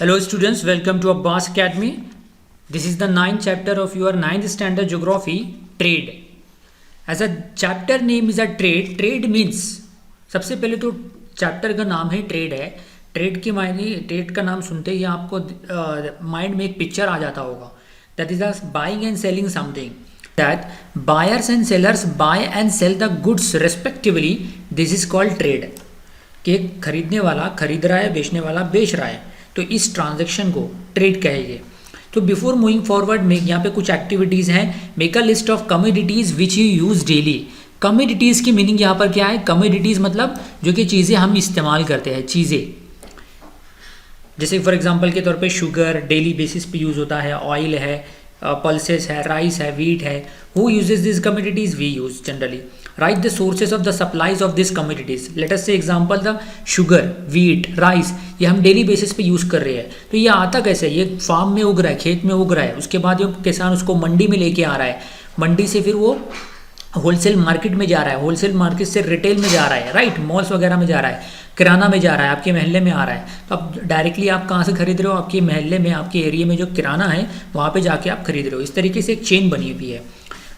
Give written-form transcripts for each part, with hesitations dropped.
Hello students, welcome to Abbas Academy. This is the 9th chapter of your 9th standard geography, trade. As a chapter name is a trade, trade means सबसे पहले तो chapter का नाम है trade है. Trade के मायने trade का नाम सुनते ही आपको माइंड में एक पिक्चर आ जाता होगा. That is buying and selling something. That buyers and sellers buy and sell the goods respectively. This is called trade. कि खरीदने वाला खरीद रहा है, बेचने वाला बेच रहा है, तो इस ट्रांजैक्शन को ट्रेड कहेंगे. तो बिफोर मूविंग फॉरवर्ड में यहाँ पे कुछ एक्टिविटीज़ हैं. Make a list of commodities which you use daily. Commodities की मीनिंग यहाँ पर क्या है? कमोडिटीज़ मतलब जो कि चीज़ें हम इस्तेमाल करते हैं, चीज़ें. जैसे फॉर एग्जांपल के तौर पे शुगर डेली बेसिस पे यूज़ होता है, ऑयल है, पल्सेस है, राइस है, वीट है. Who uses this commodities? We use generally. Right the sources of the supplies of this commodities. Let us say example the sugar, wheat, rice, ये हम daily basis पे use कर रहे हैं. तो ये आता कैसे? ये फार्म में उग रहा है, खेत में उग रहा है, उसके बाद ये किसान उसको मंडी में लेके आ रहा है, मंडी से फिर वो होलसेल मार्केट में जा रहा है, होलसेल मार्केट से रिटेल में जा रहा है, राइट, मॉल्स वगैरह में जा रहा है, किराना में जा रहा है, आपके महल्ले में आ रहा है. तो अब डायरेक्टली आप कहाँ से खरीद रहे हो? आपके महल्ले में, आपके एरिया में जो किराना है वहाँ पे जाके आप खरीद रहे हो. इस तरीके से एक चेन बनी हुई है.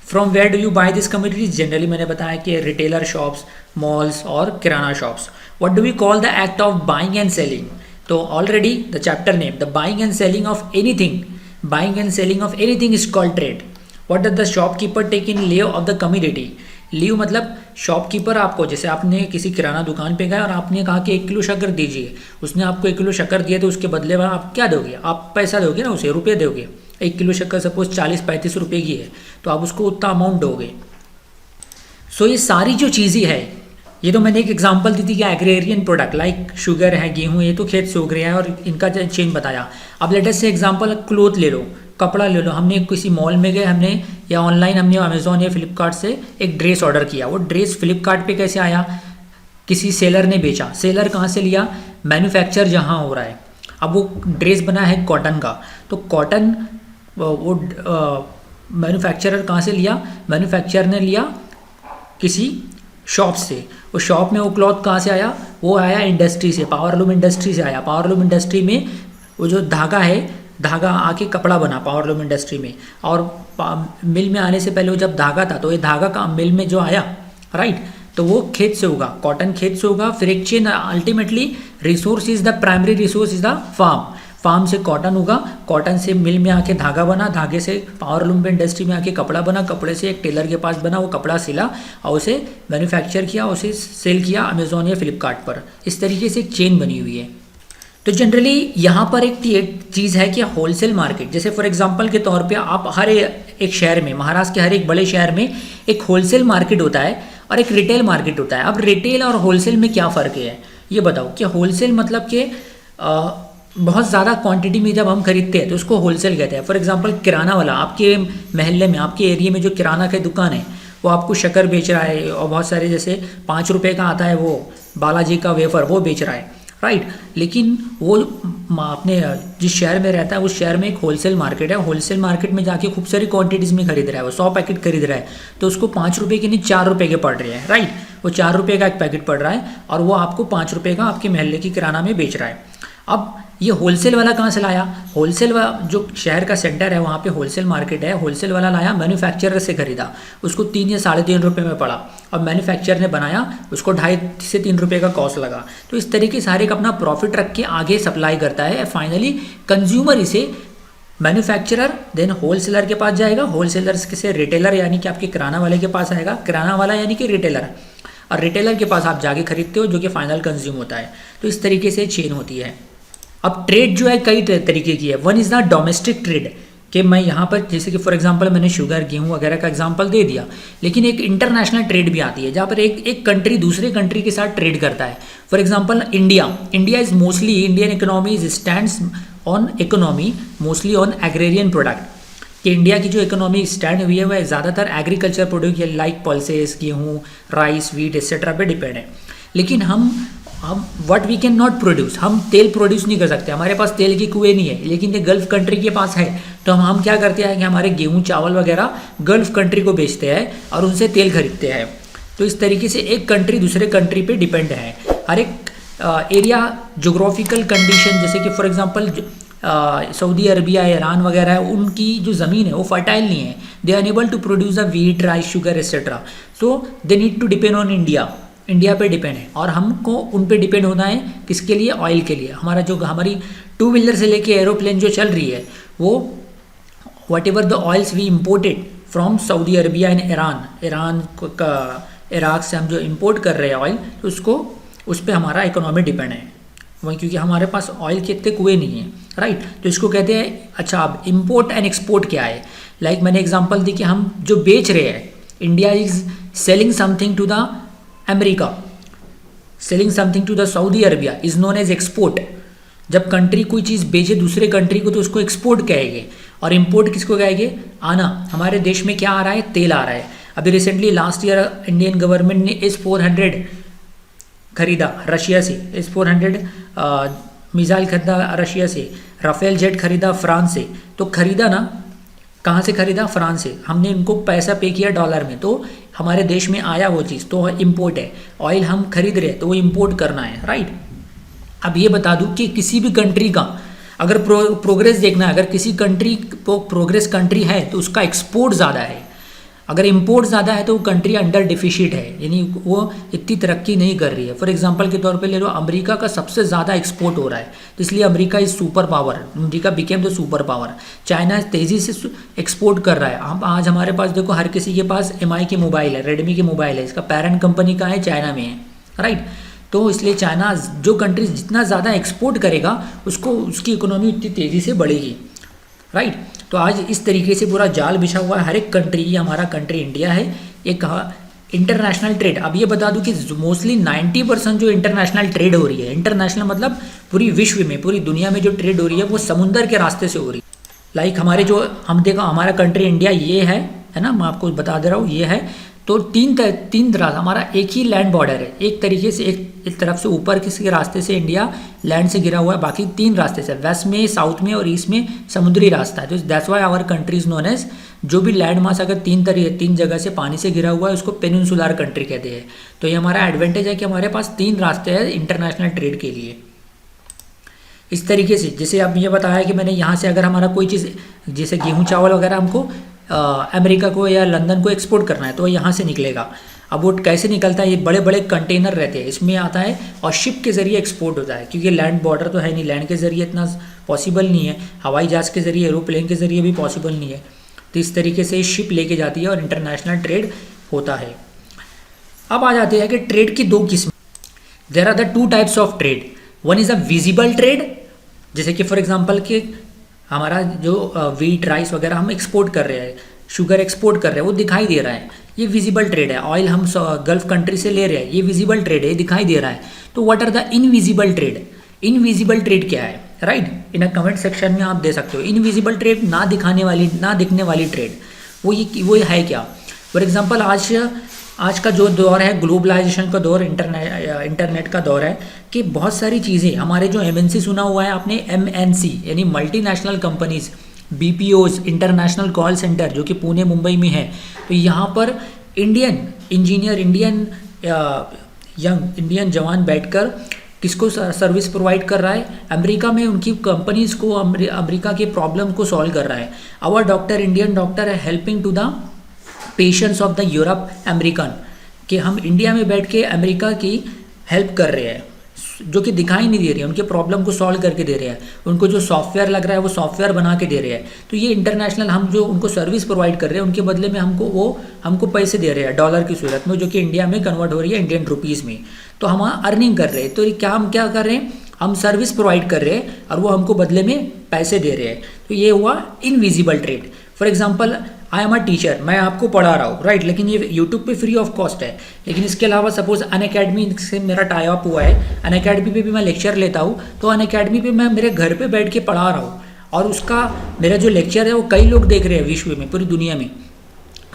From where do you buy this commodities? Generally मैंने बताया कि रिटेलर शॉप्स, मॉल्स और kirana shops. What do we call the act of buying and selling? तो already the chapter name, the buying and selling of anything. Buying and selling of anything is called trade. What does the shopkeeper take in lieu of the commodity? Leave मतलब shopkeeper आपको, जैसे आपने किसी किराना दुकान पे गए और आपने कहा कि 1 किलो शक्कर दीजिए, उसने आपको 1 किलो शक्कर दिया, तो उसके बदले में आप क्या दोगे? आप पैसा दोगे ना, उसे रुपये दोगे. 1 किलो शक्कर सपोज 40-35 रुपये की है, तो आप उसको उतना अमाउंट दोगे. सो ये सारी जो चीज़ें है, ये तो मैंने एक एग्जांपल दी थी कि एग्रेरियन प्रोडक्ट लाइक शुगर है, गेहूँ, ये तो खेत से उग रहे हैं और इनका चेन बताया. अब लेटेस्ट से एग्जांपल क्लोथ ले लो, कपड़ा ले लो. हमने किसी मॉल में गए, हमने या ऑनलाइन हमने अमेजोन या फ्लिपकार्ट से एक ड्रेस ऑर्डर किया. वो ड्रेस फ्लिपकार्ट पे कैसे आया? किसी सेलर ने बेचा. सेलर कहाँ से लिया? मैन्युफैक्चर जहाँ हो रहा है. अब वो ड्रेस बना है कॉटन का, तो कॉटन वो मैन्युफैक्चरर कहाँ से लिया? मैन्युफैक्चरर ने लिया किसी शॉप से. वो शॉप में वो क्लॉथ कहाँ से आया? वो आया इंडस्ट्री से, पावरलूम इंडस्ट्री से आया. पावरलूम इंडस्ट्री में वो जो धागा है, धागा आके कपड़ा बना पावरलूम इंडस्ट्री में. और मिल में आने से पहले वो जब धागा था, तो ये धागा का मिल में जो आया, राइट, तो वो खेत से होगा, कॉटन खेत से होगा. फिर एक chain, ultimately resource is the primary resource is the farm. Farm से कॉटन होगा, कॉटन से मिल में आके धागा बना, धागे से पावरलूम इंडस्ट्री में आके कपड़ा बना, कपड़े से एक टेलर के पास बना, वो कपड़ा सिला और उसे मैन्युफैक्चर किया, उसे सेल किया अमेजोन या फ्लिपकार्ट पर. इस तरीके से एक चेन बनी हुई है. तो जनरली यहाँ पर एक चीज़ है कि होलसेल मार्केट, जैसे फॉर एग्जांपल के तौर पे आप हर एक शहर में, महाराष्ट्र के हर एक बड़े शहर में एक होलसेल मार्केट होता है और एक रिटेल मार्केट होता है. अब रिटेल और होलसेल में क्या फ़र्क है ये बताओ. कि होलसेल मतलब कि बहुत ज़्यादा क्वांटिटी में जब हम खरीदते हैं तो उसको होलसेल कहते हैं. फॉर एग्जांपल किराना वाला आपके महल्ले में, आपके एरिया में जो किराना की दुकान है, वो आपको शक्कर बेच रहा है और बहुत सारे जैसे 5 रुपये का आता है वो बालाजी का वेफर, वो बेच रहा है, राइट. लेकिन वो अपने जिस शहर में रहता है उस शहर में एक होलसेल मार्केट है. होलसेल मार्केट में जाके खूब सारी क्वांटिटीज़ में खरीद रहा है, वो 100 पैकेट खरीद रहा है, तो उसको 5 रुपये के नहीं 4 रुपये के पड़ रहे हैं, राइट. वो 4 रुपये का एक पैकेट पड़ रहा है और वो आपको 5 रुपये का आपके महल्ले की किराना में बेच रहा है. अब ये होलसेल वाला कहाँ से लाया? होलसेल वाला जो शहर का सेंटर है वहाँ पे होलसेल मार्केट है, होलसेल वाला लाया, मैन्युफैक्चरर से खरीदा, उसको 3 या 3.5 रुपये में पड़ा और मैन्युफैक्चरर ने बनाया, उसको 2.5 से 3 रुपये का कॉस्ट लगा. तो इस तरीके से हर एक अपना प्रॉफिट रख के आगे सप्लाई करता है. फाइनली कंज्यूमर इसे मैन्युफैक्चरर देन होलसेलर के पास जाएगा, होलसेलर से रिटेलर यानी कि आपके किराना वाले के पास आएगा, किराना वाला यानी कि रिटेलर, और रिटेलर के पास आप जाके खरीदते हो जो कि फाइनल कंज्यूम होता है. तो इस तरीके से चेन होती है. अब ट्रेड जो है कई तरीके की है. One is the domestic trade, कि मैं यहाँ पर जैसे कि फॉर एग्जांपल मैंने शुगर, गेहूँ वगैरह का एग्जांपल दे दिया. लेकिन एक इंटरनेशनल ट्रेड भी आती है जहाँ पर एक कंट्री दूसरे कंट्री के साथ ट्रेड करता है. For example India is mostly, Indian economy is stands on economy mostly on agrarian product. कि इंडिया की जो इकोनॉमी स्टैंड हुई है वह ज़्यादातर एग्रीकल्चर प्रोडक्ट लाइक पल्सेस, गेहूँ, राइस, वीट एक्सेट्रा पे डिपेंड है. लेकिन हम what we can not produce, हम तेल प्रोड्यूस नहीं कर सकते, हमारे पास तेल की कुएँ नहीं है. लेकिन ये गल्फ कंट्री के पास है, तो हम क्या करते हैं कि हमारे गेहूँ, चावल वगैरह गल्फ कंट्री को बेचते हैं और उनसे तेल खरीदते हैं. तो इस तरीके से एक कंट्री दूसरे कंट्री पे डिपेंड है. हर एक एरिया जोग्राफिकल कंडीशन, जैसे कि for example Saudi Arabia, Iran वगैरह है, उनकी जो ज़मीन है वो फर्टाइल नहीं है, they unable to produce a wheat, rice, sugar etcetera, so they need to depend on India पे डिपेंड है। और हमको उन पे डिपेंड होना है किसके लिए? ऑयल के लिए। हमारी टू व्हीलर से लेके एरोप्लेन जो चल रही है वो whatever the oils we imported from Saudi Arabia and Iran का इराक से हम जो इंपोर्ट कर रहे हैं ऑयल, तो उस पर हमारा इकोनॉमी डिपेंड है वही, क्योंकि हमारे पास ऑयल के इतने कुएँ नहीं हैं, राइट। तो इसको कहते हैं। अच्छा, अब इम्पोर्ट एंड एक्सपोर्ट क्या है? लाइक मैंने एग्जांपल दी कि हम जो बेच रहे हैं, India is selling something to the America, selling something to the Saudi Arabia is known as export. जब कंट्री कोई चीज़ बेचे दूसरे कंट्री को तो उसको एक्सपोर्ट कहेंगे। और इम्पोर्ट किसको कहेंगे? आना। हमारे देश में क्या आ रहा है? तेल आ रहा है। अभी recently last year Indian government ने S-400 खरीदा रशिया से, S-400 मिसाइल खरीदा रशिया से, राफेल जेट खरीदा फ्रांस से। तो खरीदा ना, कहाँ से खरीदा? फ्रांस से। हमने इनको पैसा पे किया डॉलर में, तो हमारे देश में आया वो चीज़, तो इम्पोर्ट है। ऑयल हम खरीद रहे हैं तो वो इम्पोर्ट करना है, राइट। अब ये बता दूँ कि किसी भी कंट्री का अगर प्रोग्रेस देखना है, अगर किसी कंट्री को प्रोग्रेस कंट्री है तो उसका एक्सपोर्ट ज़्यादा है, अगर इम्पोर्ट ज़्यादा है तो वो कंट्री अंडर डिफिशिट है, यानी वो इतनी तरक्की नहीं कर रही है। फॉर एग्जांपल के तौर पे ले लो, अमेरिका का सबसे ज़्यादा एक्सपोर्ट हो रहा है, तो इसलिए America is super power, America became the super power. China तेज़ी से एक्सपोर्ट कर रहा है। हम आज हमारे पास देखो, हर किसी के पास MI की मोबाइल है, रेडमी की मोबाइल है, इसका पेरेंट कंपनी कहाँ है? चाइना में है, राइट। तो इसलिए चाइना जो कंट्रीज जितना ज़्यादा एक्सपोर्ट करेगा उसको उसकी इकोनॉमी उतनी तेज़ी से बढ़ेगी, राइट। तो आज इस तरीके से पूरा जाल बिछा हुआ है हर एक कंट्री, ये हमारा कंट्री इंडिया है। ये कहा इंटरनेशनल ट्रेड। अब ये बता दूं कि मोस्टली 90% जो इंटरनेशनल ट्रेड हो रही है, इंटरनेशनल मतलब पूरी विश्व में, पूरी दुनिया में जो ट्रेड हो रही है वो समुंदर के रास्ते से हो रही है। लाइक हमारे जो हम देखा, हमारा कंट्री इंडिया ये है ना, मैं आपको बता दे रहा हूँ ये है। तो तीन तरह हमारा एक ही लैंड बॉर्डर है, एक तरीके से एक तरफ से ऊपर किसी रास्ते से इंडिया लैंड से घिरा हुआ है, बाकी 3 रास्ते से, वेस्ट में, साउथ में और ईस्ट में समुद्री रास्ता है। तो that's why our country is known as, जो भी लैंड मास अगर 3 जगह से पानी से घिरा हुआ है उसको पेनिनसुलर कंट्री कहते हैं। तो ये हमारा एडवांटेज है कि हमारे पास 3 रास्ते हैं इंटरनेशनल ट्रेड के लिए। इस तरीके से जैसे अब ये बताया कि मैंने यहाँ से अगर हमारा कोई चीज़ जैसे गेहूँ चावल वगैरह हमको अमेरिका को या लंदन को एक्सपोर्ट करना है तो यहाँ से निकलेगा। अब वो कैसे निकलता है? ये बड़े बड़े कंटेनर रहते हैं, इसमें आता है और शिप के ज़रिए एक्सपोर्ट होता है, क्योंकि लैंड बॉर्डर तो है नहीं, लैंड के ज़रिए इतना पॉसिबल नहीं है, हवाई जहाज़ के ज़रिए, एरोप्लेन के ज़रिए भी पॉसिबल नहीं है। तो इस तरीके से शिप लेके जाती है और इंटरनेशनल ट्रेड होता है। अब आ जाते हैं कि ट्रेड की 2 किस्में। There are the 2 types of trade. One is a visible trade, जैसे कि फॉर एग्जांपल कि हमारा जो वीट, राइस वगैरह हम एक्सपोर्ट कर रहे हैं, शुगर एक्सपोर्ट कर रहे हैं, वो दिखाई दे रहा है, ये विजिबल ट्रेड है। ऑयल हम गल्फ कंट्री से ले रहे हैं, ये विजिबल ट्रेड है, ये दिखाई दे रहा है। तो what are the invisible trade? Invisible trade क्या है, राइट? इन कमेंट सेक्शन में आप दे सकते हो। इनविजिबल ट्रेड, ना दिखाने वाली, ना दिखने वाली ट्रेड, वो है क्या? फॉर एग्जांपल आज का जो दौर है, ग्लोबलाइजेशन का दौर, इंटरनेट का दौर है, कि बहुत सारी चीज़ें हमारे जो MNC सुना हुआ है आपने, MNC यानी multinational companies, BPOs, international call centre, जो कि पुणे मुंबई में है। तो यहाँ पर इंडियन इंजीनियर, इंडियन जवान बैठकर किसको सर्विस प्रोवाइड कर रहा है? अमेरिका में उनकी कंपनीज को, अमेरिका के प्रॉब्लम को सॉल्व कर रहा है। आवर डॉक्टर, इंडियन डॉक्टर है helping to the patients of the Europe American, कि हम इंडिया में बैठ के अमेरिका की हेल्प कर रहे हैं, जो कि दिखाई नहीं दे रही है, उनके प्रॉब्लम को सॉल्व करके दे रहे हैं, उनको जो सॉफ्टवेयर लग रहा है वो सॉफ्टवेयर बना के दे रहे हैं। तो ये इंटरनेशनल, हम जो उनको सर्विस प्रोवाइड कर रहे हैं, उनके बदले में हमको पैसे दे रहे हैं डॉलर की सूरत में, जो कि इंडिया में कन्वर्ट हो रही है इंडियन रुपीज़ में। तो हम अर्निंग कर रहे हैं। तो हम क्या कर रहे हैं? हम सर्विस प्रोवाइड कर रहे हैं और वो हमको बदले में पैसे दे रहे हैं। तो ये हुआ invisible trade. For example, I am a teacher, मैं आपको पढ़ा रहा हूँ, राइट, लेकिन ये यूट्यूब पे फ्री ऑफ कॉस्ट है। लेकिन इसके अलावा सपोज अनअकैडमी से मेरा टाई अप हुआ है, अनअकैडमी पे भी मैं लेक्चर लेता हूँ, तो अनअकैडमी पे मैं मेरे घर पे बैठ के पढ़ा रहा हूँ और उसका मेरा जो लेक्चर है वो कई लोग देख रहे हैं विश्व में, पूरी दुनिया में।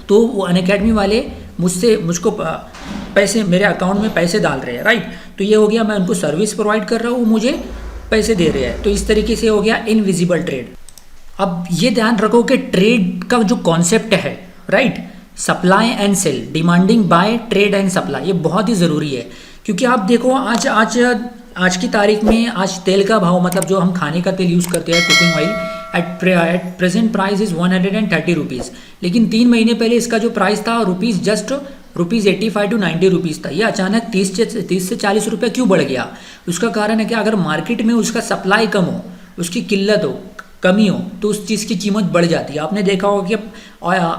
तो वो अनअकैडमी वाले मुझको पैसे, मेरे अकाउंट में पैसे डाल रहे हैं, राइट। तो ये हो गया, मैं उनको सर्विस प्रोवाइड कर रहा हूँ, वो मुझे पैसे दे रहे हैं। तो इस तरीके से हो गया इनविजिबल ट्रेड। अब ये ध्यान रखो कि ट्रेड का जो कॉन्सेप्ट है, right, supply and sale, demanding by trade and supply, ये बहुत ही ज़रूरी है। क्योंकि आप देखो आज आज की तारीख में आज तेल का भाव, मतलब जो हम खाने का तेल यूज़ करते हैं cooking oil, at present price is 130 rupees. लेकिन 3 महीने पहले इसका जो प्राइस था रुपीज़ 85 to 90 रुपीज़ था। ये अचानक 30 से 40 रुपये क्यों बढ़ गया? उसका कारण है कि अगर मार्केट में उसका सप्लाई कम हो, उसकी किल्लत हो, कमी हो, तो उस चीज़ की कीमत बढ़ जाती है। आपने देखा होगा कि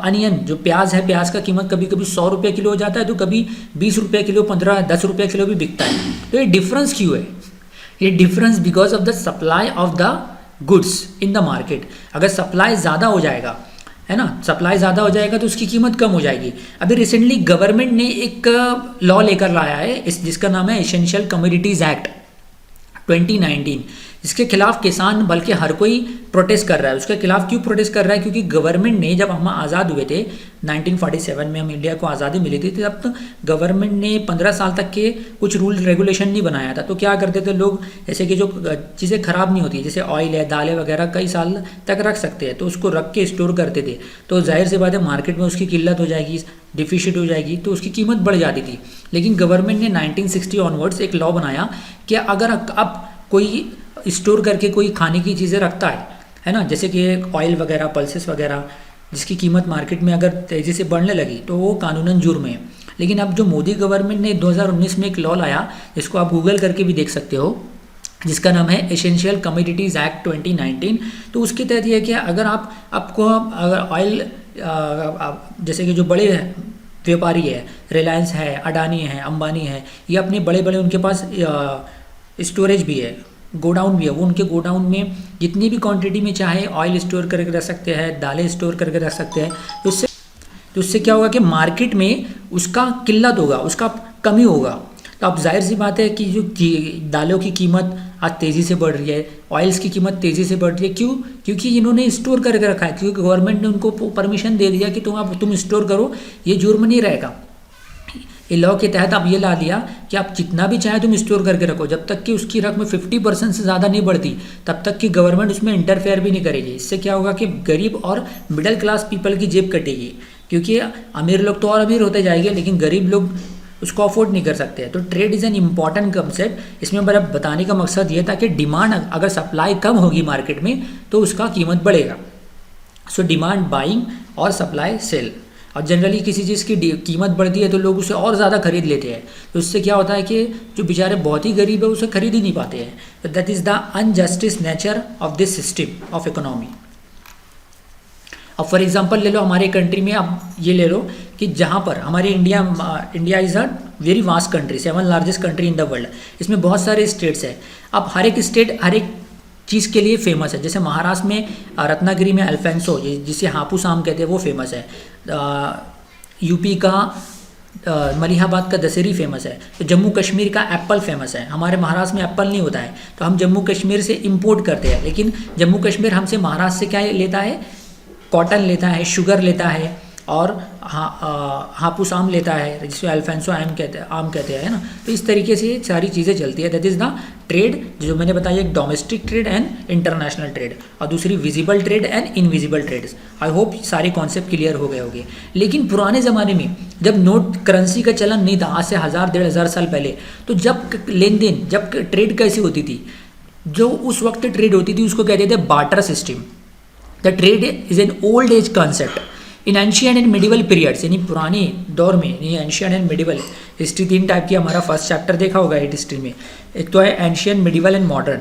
अनियन जो प्याज है, प्याज का कीमत कभी कभी 100 रुपये किलो हो जाता है, तो कभी 20 रुपये किलो, 10 रुपये किलो भी बिकता है। तो ये डिफरेंस क्यों है? ये difference because of the supply of the goods in the market. अगर सप्लाई ज़्यादा हो जाएगा, है ना, सप्लाई ज़्यादा हो जाएगा तो उसकी कीमत कम हो जाएगी। अभी रिसेंटली गवर्नमेंट ने एक लॉ लेकर लाया है जिसका नाम है एसेंशियल कमोडिटीज़ एक्ट 2019, जिसके खिलाफ किसान बल्कि हर कोई प्रोटेस्ट कर रहा है। उसके खिलाफ क्यों प्रोटेस्ट कर रहा है? क्योंकि गवर्नमेंट ने, जब हम आज़ाद हुए थे 1947 में, हम इंडिया को आज़ादी मिली थी, तब तो गवर्नमेंट ने 15 साल तक के कुछ रूल रेगुलेशन नहीं बनाया था। तो क्या करते थे लोग, जैसे कि जो चीज़ें ख़राब नहीं होती, जैसे ऑयल है, दालें वगैरह कई साल तक रख सकते हैं, तो उसको रख के स्टोर करते थे। तो जाहिर सी बात है मार्केट में उसकी किल्लत हो जाएगी, डिफिशिट हो जाएगी, तो उसकी कीमत बढ़ जाती थी। लेकिन गवर्नमेंट ने 1960 ऑनवर्ड्स एक लॉ बनाया कि अगर अब कोई स्टोर करके कोई खाने की चीज़ें रखता है ना, जैसे कि ऑयल वगैरह, पल्सेस वगैरह, जिसकी कीमत मार्केट में अगर तेज़ी से बढ़ने लगी तो वो कानूनन जुर्म है। लेकिन अब जो मोदी गवर्नमेंट ने 2019 में एक लॉ लाया, जिसको आप गूगल करके भी देख सकते हो, जिसका नाम है एसेंशियल कमोडिटीज़ एक्ट 2019। तो उसके तहत ये है कि अगर आपको अगर ऑयल, जैसे कि जो बड़े व्यापारी है, रिलायंस है, अडानी है, अंबानी है, ये अपने बड़े बड़े, उनके पास स्टोरेज भी है, गोडाउन भी है, वो उनके गोडाउन में जितनी भी क्वांटिटी में चाहे ऑयल स्टोर करके रख सकते हैं, दालें स्टोर करके रख सकते हैं। तो उससे क्या होगा कि मार्केट में उसका किल्लत होगा, उसका कमी होगा। तो अब जाहिर सी बात है कि जो दालों की कीमत आज तेज़ी से बढ़ रही है, ऑयल्स की कीमत तेज़ी से बढ़ रही है। क्यों? क्योंकि इन्होंने स्टोर करके रखा है, क्योंकि गवर्नमेंट ने उनको परमिशन दे दिया कि तुम स्टोर करो, ये जुर्म नहीं रहेगा। ये लॉ के तहत अब ये ला दिया कि आप जितना भी चाहे तुम स्टोर करके रखो, जब तक कि उसकी रकम 50% से ज़्यादा नहीं बढ़ती, तब तक कि गवर्नमेंट उसमें इंटरफेयर भी नहीं करेगी। इससे क्या होगा कि गरीब और मिडिल क्लास पीपल की जेब कटेगी, क्योंकि अमीर लोग तो और अमीर होते जाएंगे, लेकिन गरीब लोग उसको अफोर्ड नहीं कर सकते। तो trade is an important concept. इसमें मेरा बताने का मकसद ये था कि डिमांड, अगर सप्लाई कम होगी मार्केट में तो उसका कीमत बढ़ेगा। सो डिमांड बाइंग और सप्लाई सेल। और जनरली किसी चीज़ की कीमत बढ़ती है तो लोग उसे और ज़्यादा खरीद लेते हैं। तो इससे क्या होता है कि जो बेचारे बहुत ही गरीब है उसे खरीद ही नहीं पाते हैं। तो that is the injustice nature of this system of economy. अब फॉर एग्जांपल ले लो, हमारे कंट्री में अब ये ले लो कि जहाँ पर हमारी India is a very vast country, 7th largest country in the world. इसमें बहुत सारे स्टेट्स हैं। अब हर एक स्टेट हर एक चीज़ के लिए फेमस है। जैसे महाराष्ट्र में रत्नागिरी में अल्फेंसो, जिसे हापुस आम कहते हैं, वो फेमस है। यूपी का मलिहाबाद का दशहरी फेमस है। तो जम्मू कश्मीर का एप्पल फेमस है। हमारे महाराष्ट्र में एप्पल नहीं होता है, तो हम जम्मू कश्मीर से इंपोर्ट करते हैं। लेकिन जम्मू कश्मीर हमसे महाराष्ट्र से क्या लेता है? कॉटन लेता है, शुगर लेता है, और हापुस आम लेता है, जिसे अल्फेंसो आम कहते हैं, है ना। तो इस तरीके से सारी चीज़ें चलती है। दैट इज़ द ट्रेड, जो मैंने बताया, एक domestic trade and international trade, और दूसरी visible trade and invisible trades. I hope सारे कॉन्सेप्ट क्लियर हो गए होंगे। लेकिन पुराने ज़माने में जब नोट करेंसी का चलन नहीं था, आज से 1000-1500 साल पहले, तो जब लेन-देन, जब ट्रेड कैसी होती थी, जो उस वक्त ट्रेड होती थी उसको कहते थे barter system. The trade is an old age concept in ancient and medieval periods, यानी पुराने दौर में, यानी ancient and medieval history 3 type की, हमारा फर्स्ट चैप्टर देखा होगा हिस्ट्री में। एक तो है एंशिएंट, मिडिवल एंड मॉडर्न।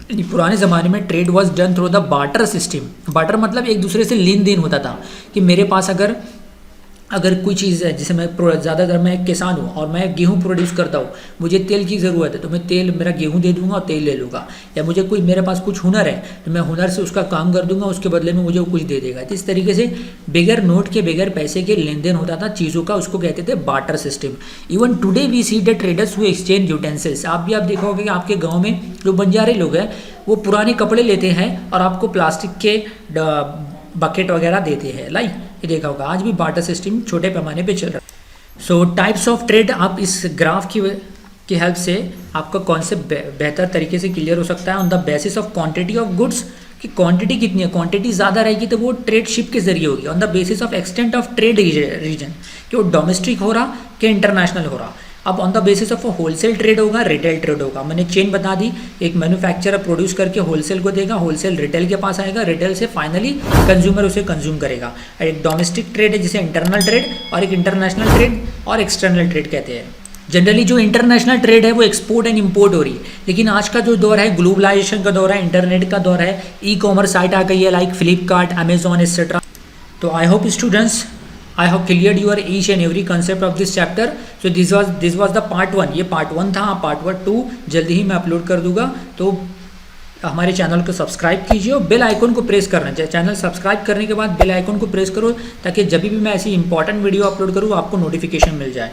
यानी पुराने ज़माने में trade was done through the barter system. Barter मतलब एक दूसरे से लेन देन होता था कि मेरे पास अगर कोई चीज़ है, जैसे मैं ज़्यादातर मैं एक किसान हूँ और मैं गेहूँ प्रोड्यूस करता हूँ, मुझे तेल की ज़रूरत है, तो मैं मेरा गेहूँ दे दूंगा और तेल ले लूँगा। या मेरे पास कुछ हुनर है तो मैं हुनर से उसका काम कर दूंगा, उसके बदले में मुझे वो कुछ दे देगा। तो इस तरीके से बगैर नोट के, बगैर पैसे के लेन देन होता था चीज़ों का, उसको कहते थे barter system. Even today we see the traders who exchange utensils. आप देखा होगा कि आपके गाँव में जो बंजारे लोग हैं वो पुराने कपड़े लेते हैं और आपको प्लास्टिक के बकेट वगैरह देते हैं। ये देखा होगा, आज भी बार्टर सिस्टम छोटे पैमाने पे चल रहा है। सो टाइप्स ऑफ ट्रेड, आप इस ग्राफ की हेल्प से आपका कॉन्सेप्ट बेहतर तरीके से क्लियर हो सकता है। On the basis of quantity of goods, कि क्वांटिटी कितनी है, क्वांटिटी ज़्यादा रहेगी तो वो ट्रेड शिप के जरिए होगी। On the basis of extent of trade reason, कि वो डोमेस्टिक हो रहा कि इंटरनेशनल हो रहा। अब on the basis of wholesale trade होगा, रिटेल ट्रेड होगा। मैंने चेन बता दी, एक मैन्युफैक्चरर प्रोड्यूस करके होलसेल को देगा, होलसेल रिटेल के पास आएगा, रिटेल से फाइनली कंज्यूमर उसे कंज्यूम करेगा। एक डोमेस्टिक ट्रेड है जिसे इंटरनल ट्रेड, और एक इंटरनेशनल ट्रेड और एक्सटर्नल ट्रेड कहते हैं। जनरली जो इंटरनेशनल ट्रेड है वो एक्सपोर्ट एंड इंपोर्ट हो रही है, लेकिन आज का जो दौर है ग्लोबलाइजेशन का दौर है, इंटरनेट का दौर है, ई कॉमर्स साइट आ गई है लाइक फ्लिपकार्ट, अमेजॉन एक्सेट्रा। तो I hope students I have cleared your each and every concept of this chapter. So this was the part 1. ये part 1 था, part 2 जल्दी ही मैं अपलोड कर दूंगा। तो हमारे चैनल को सब्सक्राइब कीजिए और बेल आइकन को प्रेस करना चाहिए। चैनल सब्सक्राइब करने के बाद बेल आइकन को प्रेस करो ताकि जब भी मैं ऐसी इंपॉर्टेंट वीडियो अपलोड करूँ आपको नोटिफिकेशन मिल जाए।